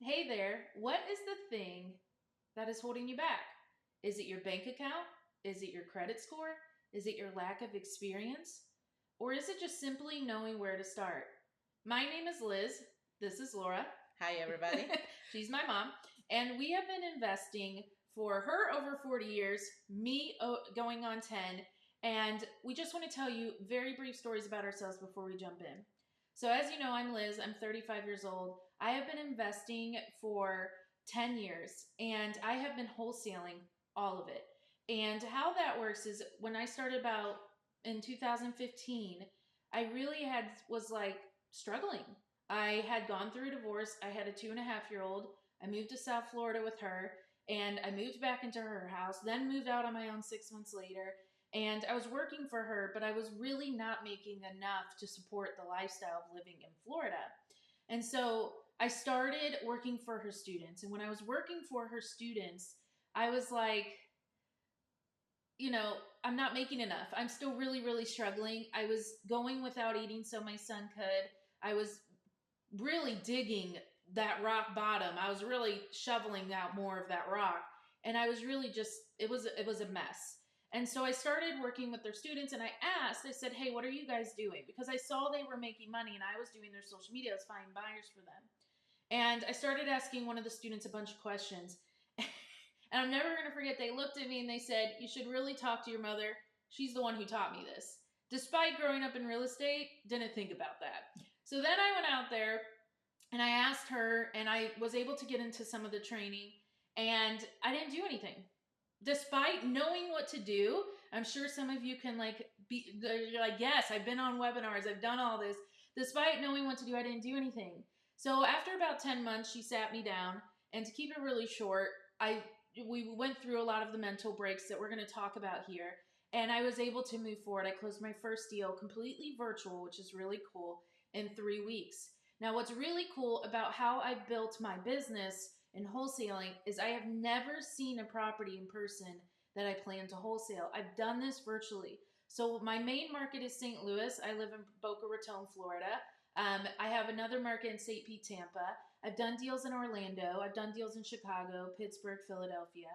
Hey there, what is the thing that is holding you back? Is it your bank account? Is it your credit score? Is it your lack of experience? Or is it just simply knowing where to start? My name is Liz. This is Laura. Hi, everybody. She's my mom. And we have been investing for her over 40 years, me going on 10. And we just want to tell you very brief stories about ourselves before we jump in. So, as you know, I'm Liz. I'm 35 years old. I have been investing for 10 years and I have been wholesaling all of it. And how that works is when I started about in 2015, I really was like struggling. I had gone through a divorce. I had a 2.5-year-old. I moved to South Florida with her and I moved back into her house, then moved out on my own 6 months later. And I was working for her, but I was really not making enough to support the lifestyle of living in Florida. And so I started working for her students. And when I was working for her students, I was like, I'm not making enough. I'm still really, really struggling. I was going without eating so my son could. I was really digging that rock bottom. I was really shoveling out more of that rock. And I was really just it was a mess. And so I started working with their students and I said, "Hey, what are you guys doing?" Because I saw they were making money and I was doing their social media. I was finding buyers for them. And I started asking one of the students a bunch of questions. And I'm never going to forget, they looked at me and they said, "You should really talk to your mother. She's the one who taught me this." Despite growing up in real estate, didn't think about that. So then I went out there and I asked her, and I was able to get into some of the training, and I didn't do anything. Despite knowing what to do, I'm sure some of you can you're like, yes, I've been on webinars, I've done all this. Despite knowing what to do, I didn't do anything. So after about 10 months, she sat me down, and to keep it really short, we went through a lot of the mental breaks that we're going to talk about here, and I was able to move forward. I closed my first deal completely virtual, which is really cool, in 3 weeks. Now, what's really cool about how I built my business in wholesaling is I have never seen a property in person that I plan to wholesale. I've done this virtually. So my main market is St. Louis. I live in Boca Raton, Florida. I have another market in St. Pete, Tampa. I've done deals in Orlando. I've done deals in Chicago, Pittsburgh, Philadelphia.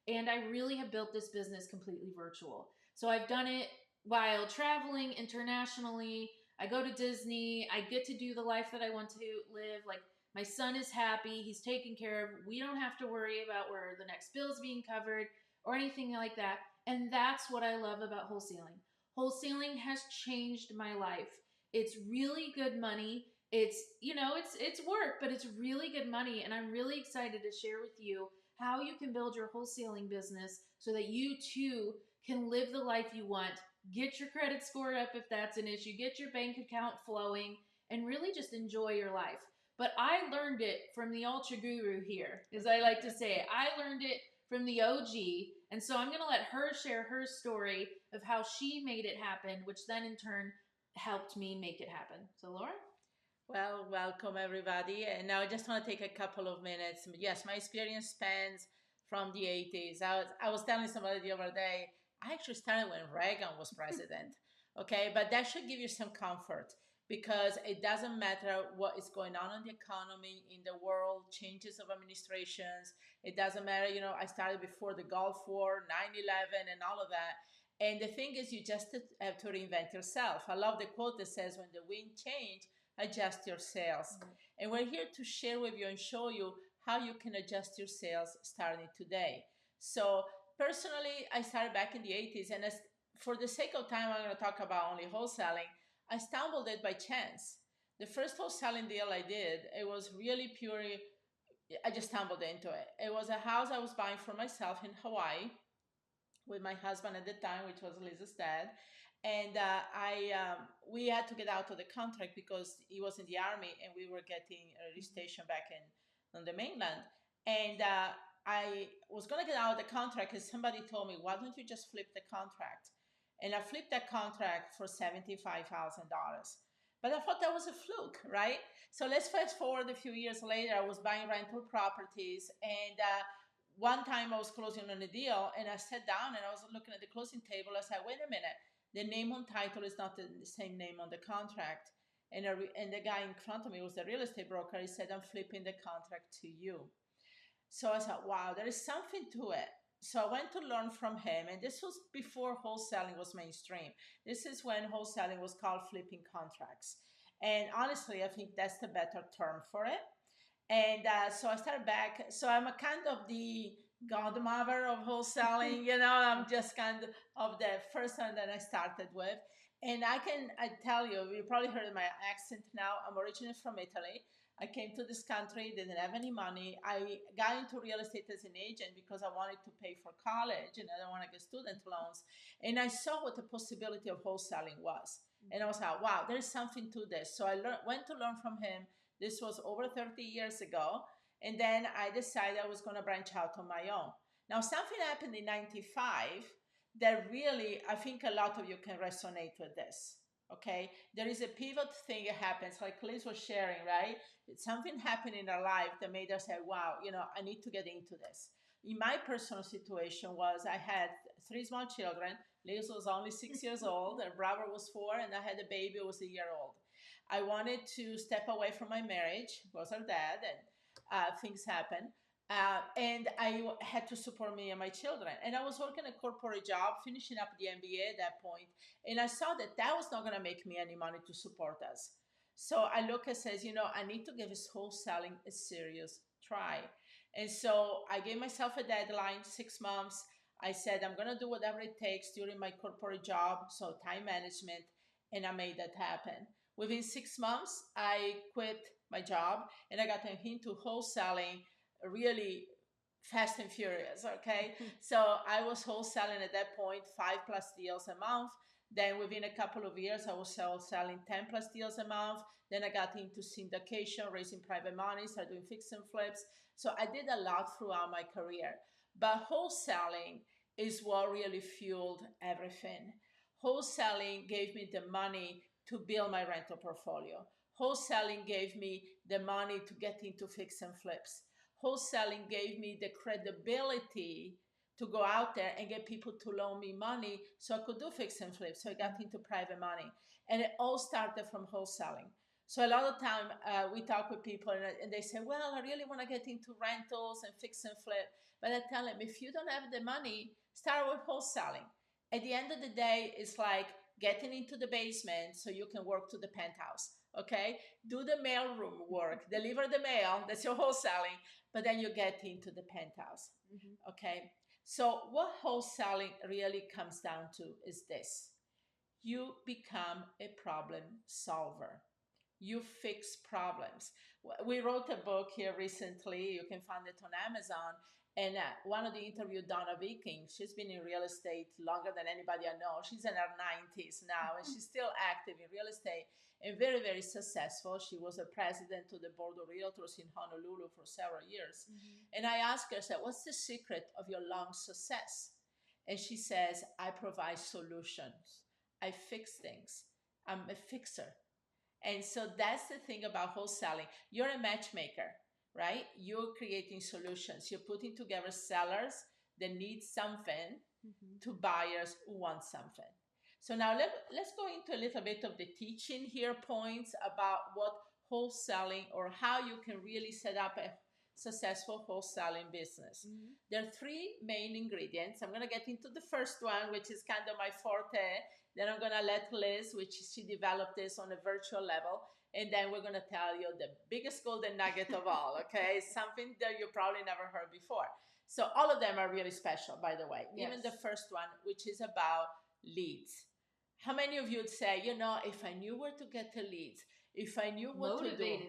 And I really have built this business completely virtual. So I've done it while traveling internationally. I go to Disney. I get to do the life that I want to live. Like, my son is happy. He's taken care of. We don't have to worry about where the next bill is being covered or anything like that. And that's what I love about wholesaling. Wholesaling has changed my life. It's really good money. It's work, but it's really good money. And I'm really excited to share with you how you can build your wholesaling business so that you too can live the life you want, get your credit score up if that's an issue, get your bank account flowing, and really just enjoy your life. But I learned it from the ultra guru here, as I like to say. I learned it from the OG. And so I'm going to let her share her story of how she made it happen, which then in turn helped me make it happen. So, Laura? Well, welcome, everybody. And now I just want to take a couple of minutes. Yes, my experience spans from the 80s. I was telling somebody the other day, I actually started when Reagan was president. Okay, but that should give you some comfort because it doesn't matter what is going on in the economy, in the world, changes of administrations. It doesn't matter, I started before the Gulf War, 9/11, and all of that. And the thing is, you just have to reinvent yourself. I love the quote that says, when the wind changes, adjust your sales. Mm-hmm. And we're here to share with you and show you how you can adjust your sales starting today. So personally, I started back in the 80s, and for the sake of time, I'm going to talk about only wholesaling. I stumbled it by chance. The first wholesaling deal I did, it was really purely, I just stumbled into it. It was a house I was buying for myself in Hawaii with my husband at the time, which was Lisa's dad, and we had to get out of the contract because he was in the army, and we were getting a registration back in on the mainland, and I was gonna get out of the contract, and somebody told me, "Why don't you just flip the contract?" And I flipped that contract for $75,000. But I thought that was a fluke, right? So let's fast forward a few years later. I was buying rental properties, and one time I was closing on a deal, and I sat down and I was looking at the closing table. I said, wait a minute, the name on title is not the same name on the contract. And the guy in front of me was the real estate broker. He said, I'm flipping the contract to you. So I thought, wow, there is something to it. So I went to learn from him, and this was before wholesaling was mainstream. This is when wholesaling was called flipping contracts. And honestly, I think that's the better term for it. And so I started back. So I'm a kind of the godmother of wholesaling. I'm just kind of the first one that I started with. And I tell you, you probably heard my accent now. I'm originally from Italy. I came to this country, didn't have any money. I got into real estate as an agent because I wanted to pay for college and I don't want to get student loans. And I saw what the possibility of wholesaling was. And I was like, wow, there's something to this. So I went to learn from him. This was over 30 years ago. And then I decided I was going to branch out on my own. Now, something happened in 95 that really, I think a lot of you can resonate with this. Okay. There is a pivot thing that happens, like Liz was sharing, right? Something happened in our life that made us say, wow, I need to get into this. In my personal situation was I had three small children. Liz was only 6 years old, her brother was 4, and I had a baby who was a year old. I wanted to step away from my marriage, was her dad, and things happened. And I had to support me and my children. And I was working a corporate job, finishing up the MBA at that point, and I saw that that was not going to make me any money to support us. So I look and says, I need to give this wholesaling a serious try. And so I gave myself a deadline, 6 months. I said, I'm going to do whatever it takes during my corporate job, so time management, and I made that happen. Within 6 months, I quit my job and I got into wholesaling really fast and furious. Okay. So I was wholesaling at that point 5+ deals a month. Then within a couple of years, I was selling 10+ deals a month. Then I got into syndication, raising private money, started doing fix and flips. So I did a lot throughout my career. But wholesaling is what really fueled everything. Wholesaling gave me the money to build my rental portfolio. Wholesaling gave me the money to get into fix and flips. Wholesaling gave me the credibility to go out there and get people to loan me money so I could do fix and flip. So I got into private money. And it all started from wholesaling. So a lot of time we talk with people and they say, well, I really want to get into rentals and fix and flip. But I tell them, if you don't have the money, start with wholesaling. At the end of the day, it's like getting into the basement so you can work to the penthouse. Okay? Do the mailroom work, deliver the mail, that's your wholesaling, but then you get into the penthouse. Okay? So, what wholesaling really comes down to is this: you become a problem solver. You fix problems. We wrote a book here recently. You can find it on Amazon. And one of the interview, Donna Viking, she's been in real estate longer than anybody I know. She's in her 90s now, and she's still active in real estate and very, very successful. She was a president of the board of realtors in Honolulu for several years. And I asked her, I said, what's the secret of your long success? And she says, I provide solutions. I fix things. I'm a fixer. And so that's the thing about wholesaling. You're a matchmaker, right? You're creating solutions. You're putting together sellers that need something to buyers who want something. So now let's go into a little bit of the teaching here, points about what wholesaling or how you can really set up a successful wholesaling business. There are three main ingredients. I'm going to get into the first one, which is kind of my forte. Then I'm going to let Liz, which she developed this on a virtual level. And then we're going to tell you the biggest golden nugget of all, okay? Something that you probably never heard before. So all of them are really special, by the way. Yes. Even the first one, which is about leads. How many of you would say, if I knew where to get the leads, if I knew what to do.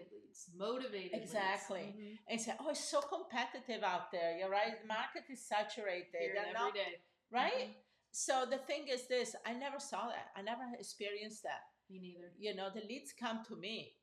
Motivated exactly. leads. And say, oh, it's so competitive out there. You're right. The market is saturated. Every day. Right? So the thing is this, I never saw that. I never experienced that. Me neither. The leads come to me.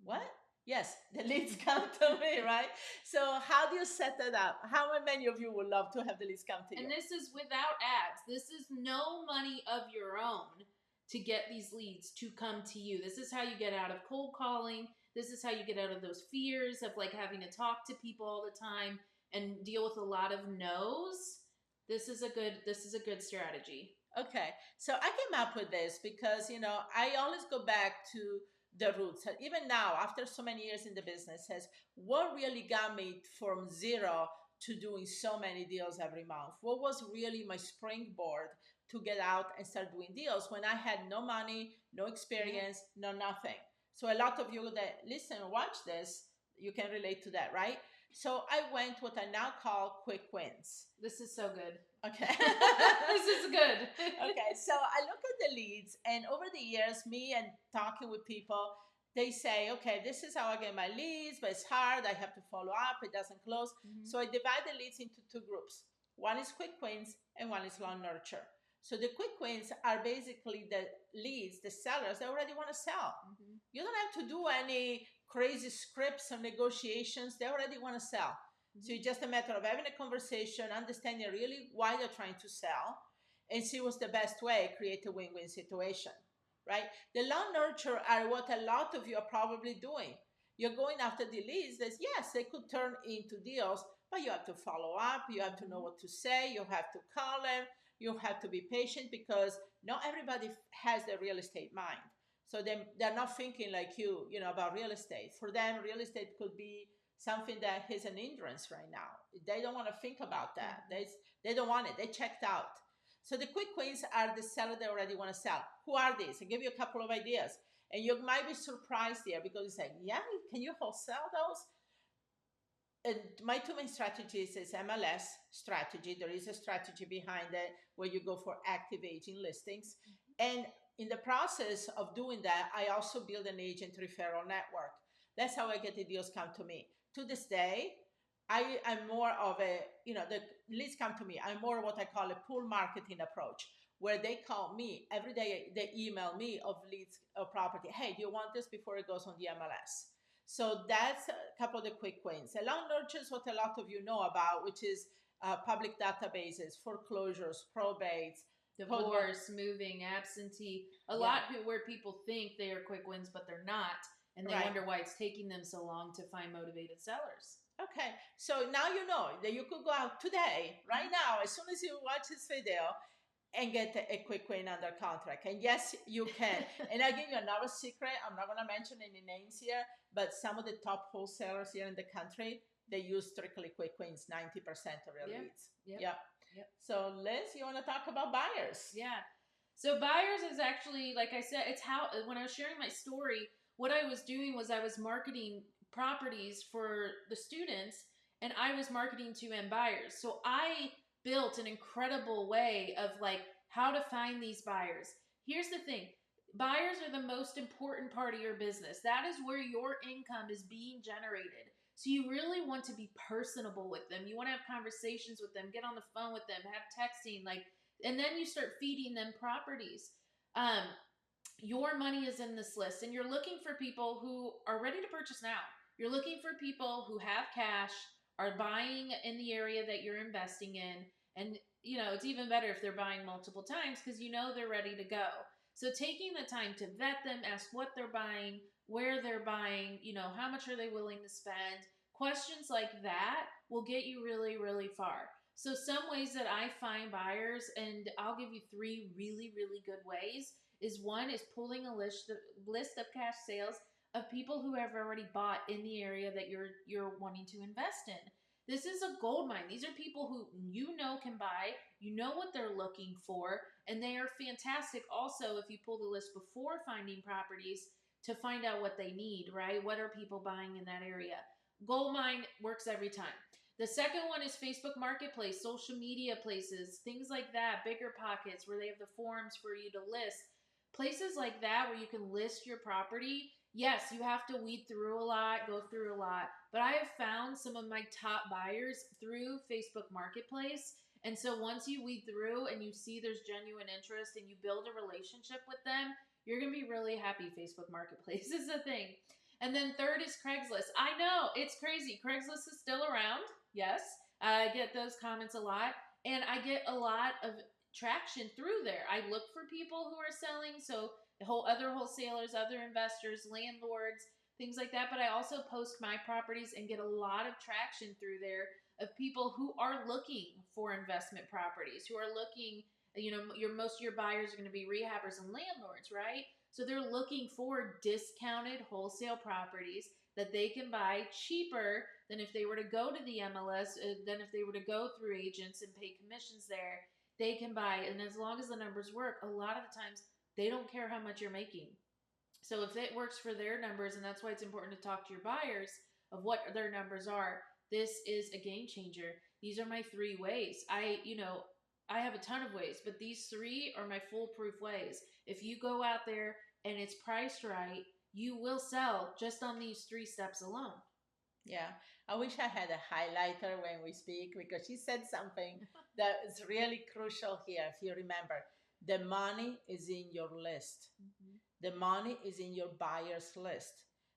What? Yes, the leads come to me, right? So how do you set that up? How many of you would love to have the leads come to you? And this is without ads. This is no money of your own to get these leads to come to you. This is how you get out of cold calling. This is how you get out of those fears of like having to talk to people all the time and deal with a lot of no's. This is a good strategy. Okay. So I came up with this because, I always go back to the roots. And even now, after so many years in the business, says what really got me from zero to doing so many deals every month? What was really my springboard to get out and start doing deals when I had no money, no Yeah. experience, no nothing? So a lot of you that listen and watch this, you can relate to that, right? So I went what I now call quick wins. This is so good. Okay. This is good. Okay, so I look at the leads, and over the years, me and talking with people, they say, okay, this is how I get my leads, but it's hard. I have to follow up, it doesn't close. Mhm. So I divide the leads into two groups. One is quick wins, and one is long nurture. So the quick wins are basically the leads, the sellers that already want to sell. Mhm. You don't have to do any crazy scripts or negotiations, they already want to sell. So it's just a matter of having a conversation, understanding really why they're trying to sell, and see what's the best way to create a win-win situation, right? The long nurture are what a lot of you are probably doing. You're going after the leads that, yes, they could turn into deals, but you have to follow up, you have to know what to say, you have to call them, you have to be patient because not everybody has the real estate mind. So they're not thinking like you know, about real estate. For them, real estate could be something that is an hindrance right now. They don't want to think about that. They don't want it. They checked out. So the quick wins are the seller that already want to sell. Who are these? I'll give you a couple of ideas. And you might be surprised there because you say, yeah, can you wholesale those? And my two main strategies is MLS strategy. There is a strategy behind it where you go for active aging listings. And in the process of doing that, I also build an agent referral network. That's how I get the deals come to me. To this day, I'm more of a, you know, the leads come to me. I'm more what I call a pull marketing approach, where they call me every day, they email me of leads of property. Hey, do you want this before it goes on the MLS? So that's a couple of the quick wins. Along nurtures what a lot of you know about, which is public databases, foreclosures, probates, Divorce, moving, absentee. A yeah, lot where people think they are quick wins, but they're not. And they right. wonder why it's taking them so long to find motivated sellers. Okay, so now you know that you could go out today, right now, as soon as you watch this video, and get a quick win under contract. And yes, you can. And I'll give you another secret. I'm not going to mention any names here, but some of the top wholesalers here in the country, they use strictly quick wins 90% of their Yeah. leads. Yep. Yeah. Yep. So Liz, you want to talk about buyers? Yeah. So buyers is actually, like I said, it's how, when I was sharing my story, what I was doing was I was marketing properties for the students and I was marketing to end buyers. So I built an incredible way of like how to find these buyers. Here's the thing. Buyers are the most important part of your business. That is where your income is being generated. So you really want to be personable with them. You want to have conversations with them, get on the phone with them, have texting, like, and then you start feeding them properties. Um, your money is in this list, and you're looking for people who are ready to purchase now. You're looking for people who have cash, are buying in the area that you're investing in, and you know it's even better if they're buying multiple times because you know they're ready to go. So taking the time to vet them, ask what they're buying, where they're buying, you know, how much are they willing to spend? Questions like that will get you really, really far. So some ways that I find buyers, and I'll give you three really, really good ways, is one is pulling a list of cash sales of people who have already bought in the area that you're wanting to invest in. This is a gold mine. These are people who you know can buy, you know what they're looking for, and they are fantastic also if you pull the list before finding properties to find out what they need, right? What are people buying in that area? Gold mine works every time. The second one is Facebook Marketplace, social media places, things like that, bigger pockets where they have the forums for you to list. Places like that where you can list your property. Yes, you have to weed through a lot, go through a lot, but I have found some of my top buyers through Facebook Marketplace. And so once you weed through and you see there's genuine interest and you build a relationship with them, you're going to be really happy. Facebook Marketplace is a thing. And then third is Craigslist. I know, it's crazy. Craigslist is still around. Yes, I get those comments a lot. And I get a lot of traction through there. I look for people who are selling, so other wholesalers, other investors, landlords, things like that. But I also post my properties and get a lot of traction through there of people who are looking for investment properties, who are looking, you know, most of your buyers are going to be rehabbers and landlords, right? So they're looking for discounted wholesale properties that they can buy cheaper than if they were to go to the MLS, than if they were to go through agents and pay commissions there. They can buy, and as long as the numbers work, a lot of the times they don't care how much you're making. So if it works for their numbers, and that's why it's important to talk to your buyers of what their numbers are, this is a game changer. These are my three ways. I have a ton of ways, but these three are my foolproof ways. If you go out there and it's priced right, you will sell just on these three steps alone. Yeah, I wish I had a highlighter when we speak because she said something that is really crucial here. If you remember, the money is in your list. Mm-hmm. The money is in your buyer's list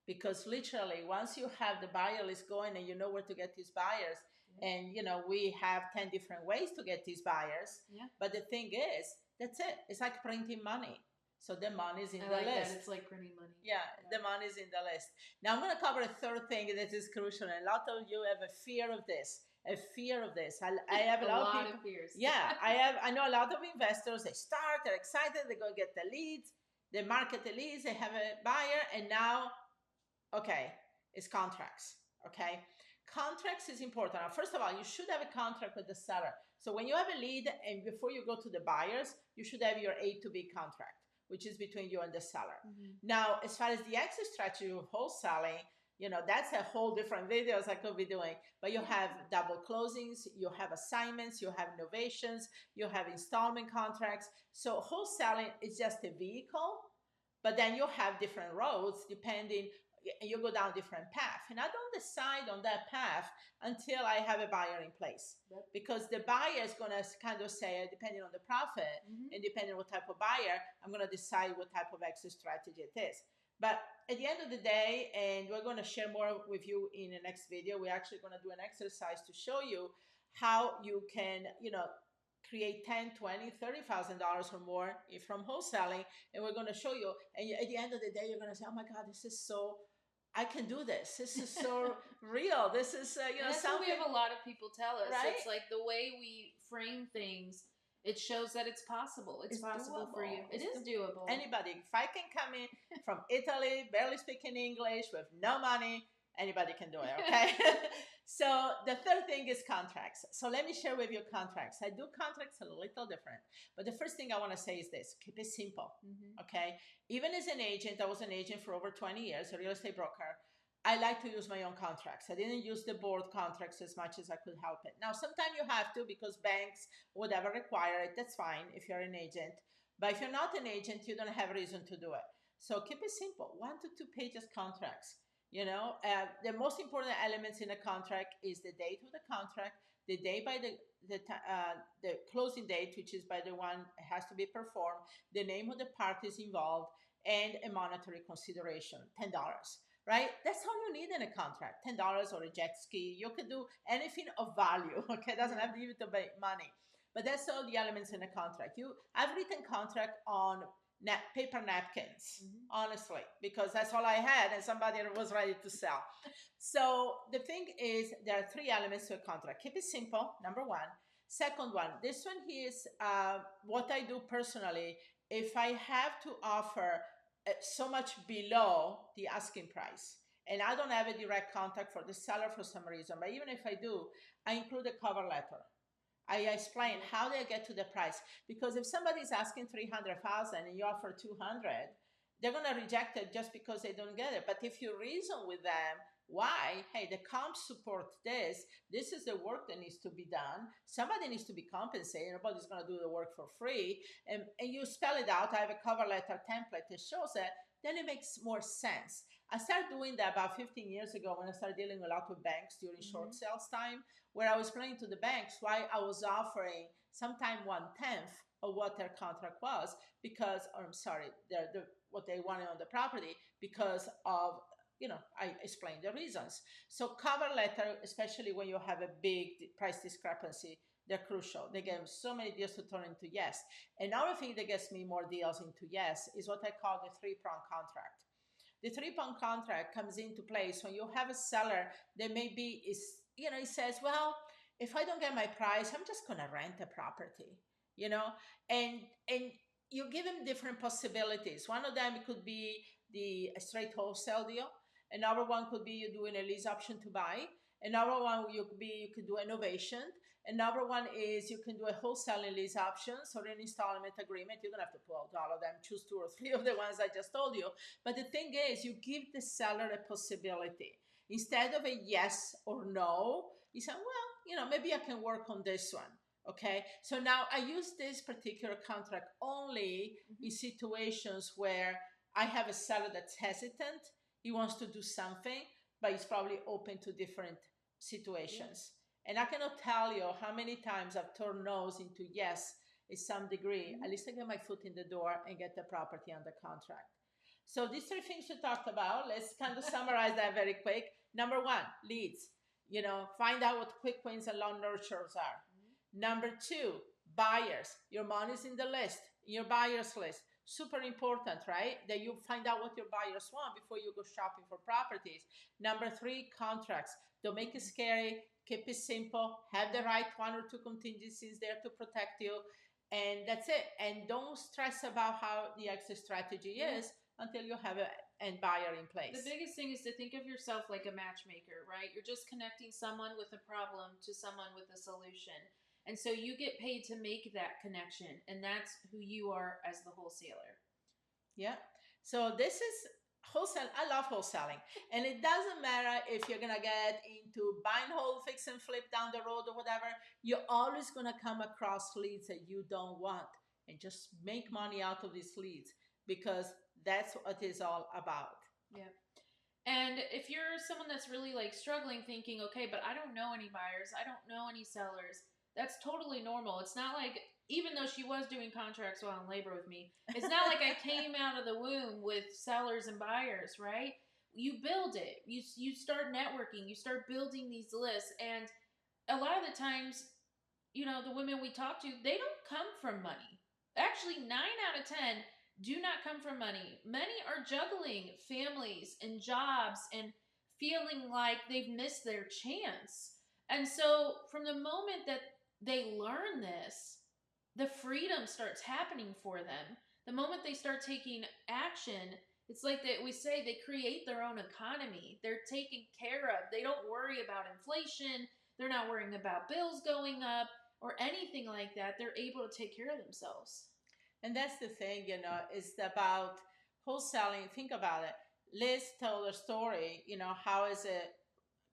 because literally once you have the buyer list going and you know where to get these buyers, Yeah. and we have 10 different ways to get these buyers. Yeah. But the thing is, that's it. It's like printing money. So the money is in I the like list. that. It's like printing money. Yeah, the money is in the list. Now I'm going to cover a third thing that is crucial, and a lot of you have a fear of this. A fear of this. I have a lot of people. Of fears. Yeah, I know a lot of investors. They start, they're excited, they go get the leads, they market the leads, they have a buyer, and now, okay, it's contracts. Okay, contracts is important. Now, first of all, you should have a contract with the seller. So when you have a lead and before you go to the buyers, you should have your A to B contract, which is between you and the seller. Mm-hmm. Now, as far as the exit strategy of wholesaling, that's a whole different videos I could be doing. But you have double closings, you have assignments, you have innovations, you have installment contracts. So wholesaling is just a vehicle, but then you have different roads depending, you go down different path. And I don't decide on that path until I have a buyer in place. Yep. Because the buyer is going to kind of say, depending on the profit, Mm-hmm. and depending on what type of buyer, I'm going to decide what type of exit strategy it is. But at the end of the day, and we're going to share more with you in the next video, we're actually going to do an exercise to show you how you can, create 10, 20, $30,000 or more from wholesaling. And we're going to show you. And at the end of the day, you're going to say, oh my God, this is so, I can do this. This is so real. This is, that's something. what we have a lot of people tell us. Right? It's like the way we frame things, it shows that it's possible. It's possible doable. For you. It is doable. Anybody, if I can come in from Italy, barely speaking English, with no money, anybody can do it, okay? So the third thing is contracts. So let me share with you contracts. I do contracts a little different. But the first thing I want to say is this: keep it simple, okay? Even as an agent, I was an agent for over 20 years, a real estate broker. I like to use my own contracts. I didn't use the board contracts as much as I could help it. Now, sometimes you have to because banks, whatever, require it. That's fine if you're an agent. But if you're not an agent, you don't have reason to do it. So keep it simple. 1 to 2 pages contracts. The most important elements in a contract is the date of the contract, the day by the closing date, which is by the one it has to be performed, the name of the parties involved, and a monetary consideration, $10. Right? That's all you need in a contract. $10 or a jet ski. You could do anything of value. Okay, it doesn't have to give it money. But that's all the elements in a contract. I've written contract on paper napkins, honestly, because that's all I had and somebody was ready to sell. So the thing is, there are 3 elements to a contract. Keep it simple, number 1. Second one, this one here is what I do personally. If I have to offer so much below the asking price, and I don't have a direct contact for the seller for some reason, but even if I do, I include a cover letter. I explain how they get to the price, because if somebody is asking 300,000 and you offer 200, they're going to reject it just because they don't get it. But if you reason with them, why? Hey, the comps support this. This is the work that needs to be done. Somebody needs to be compensated. Nobody's going to do the work for free. And you spell it out. I have a cover letter template that shows it. Then it makes more sense. I started doing that about 15 years ago when I started dealing a lot with banks during short sales time, where I was explaining to the banks why I was offering sometime 1/10 of what their contract was, because, or I'm sorry, what they wanted on the property, because of, I explained the reasons. So cover letter, especially when you have a big price discrepancy, they're crucial. They get so many deals to turn into yes. Another thing that gets me more deals into yes is what I call the 3-prong contract. The 3-prong contract comes into place when you have a seller that maybe is, he says, well, if I don't get my price, I'm just going to rent a property, and you give them different possibilities. One of them could be the straight wholesale deal. Another one could be you doing a lease option to buy. Another one you could do innovation. Another one is you can do a wholesaling lease options or an installment agreement. You don't have to pull out all of them. Choose two or three of the ones I just told you. But the thing is, you give the seller a possibility. Instead of a yes or no, you say, well, maybe I can work on this one. Okay, so now I use this particular contract only in situations where I have a seller that's hesitant. He wants to do something, but he's probably open to different situations. And I cannot tell you how many times I've turned no's into yes in some degree. At least I get my foot in the door and get the property under contract. So these three things we talked about, let's kind of summarize that very quick. Number one, leads. Find out what quick wins and long nurturers are. Number two, buyers. Your money's in the list, in your buyers list. Super important, right? That you find out what your buyers want before you go shopping for properties. Number three, contracts. Don't make it scary. Keep it simple. Have the right one or two contingencies there to protect you. And that's it. And don't stress about how the exit strategy is until you have an end buyer in place. The biggest thing is to think of yourself like a matchmaker, right? You're just connecting someone with a problem to someone with a solution. And so you get paid to make that connection, and that's who you are as the wholesaler. Yeah. So this is wholesale. I love wholesaling. And it doesn't matter if you're going to get into buy and hold, fix and flip down the road or whatever. You're always going to come across leads that you don't want. And just make money out of these leads because that's what it's all about. Yeah. And if you're someone that's really like struggling thinking, okay, but I don't know any buyers, I don't know any sellers, that's totally normal. It's not like, even though she was doing contracts while in labor with me, it's not like I came out of the womb with sellers and buyers, right? You build it. You start networking. You start building these lists. And a lot of the times, the women we talk to, they don't come from money. Actually, 9 out of 10 do not come from money. Many are juggling families and jobs and feeling like they've missed their chance. And so from the moment that they learn this, the freedom starts happening for them. The moment they start taking action, it's like that we say they create their own economy. They're taken care of. They don't worry about inflation. They're not worrying about bills going up or anything like that. They're able to take care of themselves. And that's the thing, it's about wholesaling. Think about it. Liz told her story, how is it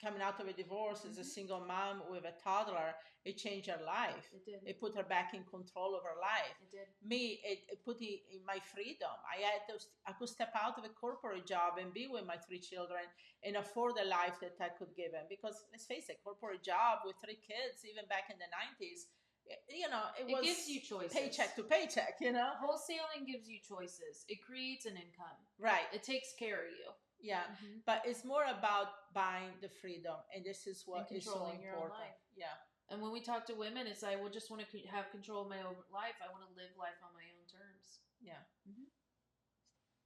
coming out of a divorce as a single mom with a toddler, it changed her life. It did. It put her back in control of her life. It did. Me, it put it in my freedom. I could step out of a corporate job and be with my 3 children and afford the life that I could give them. Because let's face it, corporate job with 3 kids, even back in the 90s, it was gives you choices. Paycheck to paycheck, Wholesaling gives you choices. It creates an income. Right. It takes care of you. Yeah, but it's more about buying the freedom, and this is what is so important. Your own life. Yeah. And when we talk to women, it's like, well, just want to have control of my own life. I want to live life on my own terms. Yeah.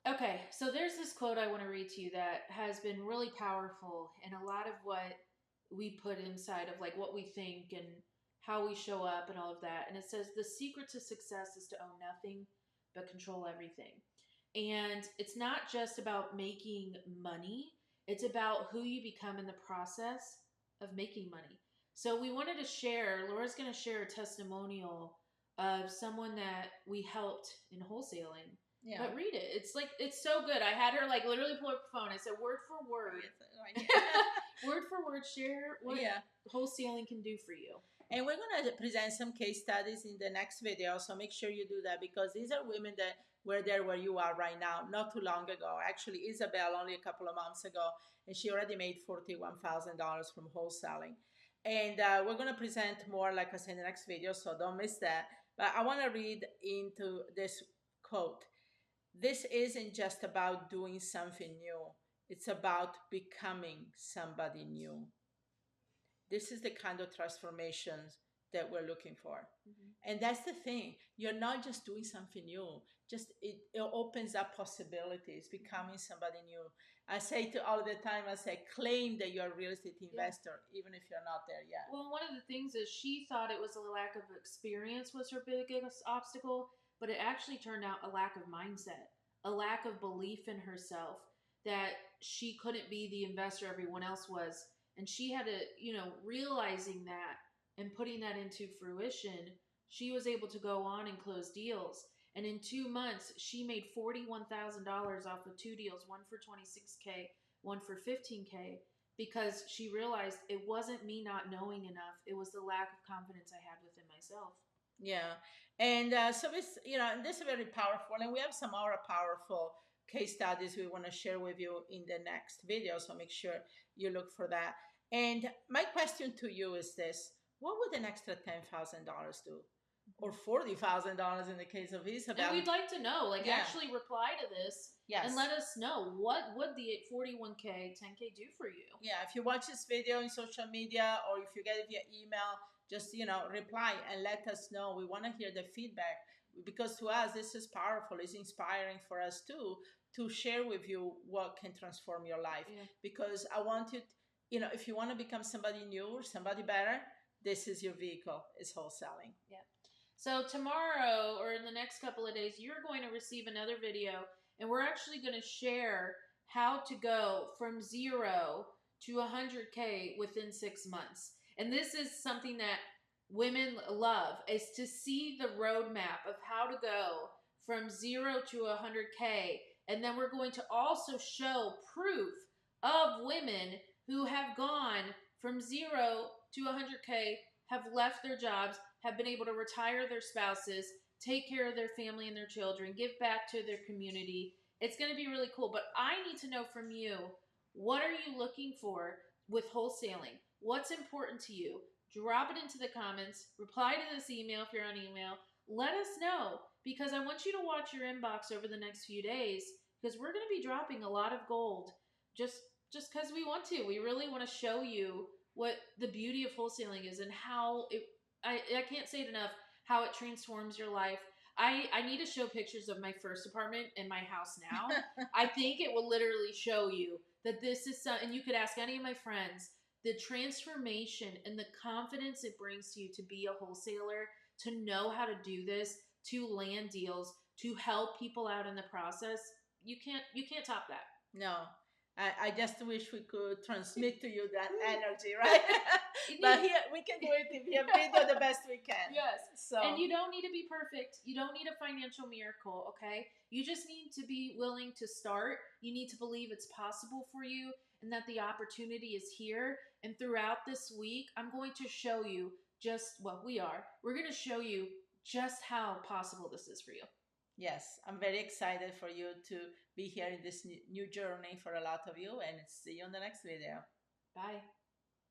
Okay, so there's this quote I want to read to you that has been really powerful, and a lot of what we put inside of like what we think and how we show up and all of that. And it says, the secret to success is to own nothing but control everything. And it's not just about making money. It's about who you become in the process of making money. So we wanted to share, Laura's going to share a testimonial of someone that we helped in wholesaling. Yeah. But read it. It's so good. I had her like literally pull up the phone. I said word for word. Word for word, share what wholesaling can do for you. And we're going to present some case studies in the next video. So make sure you do that because these are women that were there where you are right now, not too long ago. Actually, Isabel only a couple of months ago, and she already made $41,000 from wholesaling. And we're going to present more, like I said, in the next video, so don't miss that. But I want to read into this quote. This isn't just about doing something new. It's about becoming somebody new. This is the kind of transformations that we're looking for. And that's the thing. You're not just doing something new. Just it opens up possibilities, becoming somebody new. I say to all the time, I say, claim that you're a real estate investor, even if you're not there yet. Well, one of the things is she thought it was a lack of experience was her biggest obstacle, but it actually turned out a lack of mindset, a lack of belief in herself, that she couldn't be the investor everyone else was. And she had to, realizing that and putting that into fruition, she was able to go on and close deals. And in 2 months, she made $41,000 off of two deals, one for 26K, one for 15K, because she realized it wasn't me not knowing enough. It was the lack of confidence I had within myself. Yeah, and so it's this is very powerful, and we have some other powerful case studies we want to share with you in the next video. So make sure you look for that. And my question to you is this: what would an extra $10,000 do, or $40,000 in the case of And Isabel? we'd like to know, like, Yeah. actually reply to this and Yes. let us know, what would the 41K, 10K do for you? Yeah, if you watch this video in social media or if you get it via email, just reply and let us know. We want to hear the feedback, because to us this is powerful. It's inspiring for us too, to share with you what can transform your life. Yeah. Because I want you, if you want to become somebody new or somebody better, this is your vehicle. It's wholesaling. Yeah. So tomorrow or in the next couple of days, you're going to receive another video, and we're actually going to share how to go from 0 to 100K within 6 months. And this is something that women love, is to see the roadmap of how to go from 0 to 100K. And then we're going to also show proof of women who have gone from 0 to 100K, have left their jobs, have been able to retire their spouses, take care of their family and their children, give back to their community. It's going to be really cool. But I need to know from you, what are you looking for with wholesaling? What's important to you? Drop it into the comments. Reply to this email if you're on email. Let us know, because I want you to watch your inbox over the next few days, because we're going to be dropping a lot of gold just because we want to. We really want to show you what the beauty of wholesaling is, and how I can't say it enough, how it transforms your life. I need to show pictures of my first apartment in my house now. I think it will literally show you that this is and you could ask any of my friends, the transformation and the confidence it brings to you to be a wholesaler, to know how to do this, to land deals, to help people out in the process. You can't top that. No, I just wish we could transmit to you that energy, right? You But need- here we can do it via video the best we can. Yes. So And you don't need to be perfect. You don't need a financial miracle, okay? You just need to be willing to start. You need to believe it's possible for you and that the opportunity is here. And throughout this week, I'm going to show you we're going to show you just how possible this is for you. yes, I'm very excited for you to be here in this new journey for a lot of you, and see you on the next video. Bye.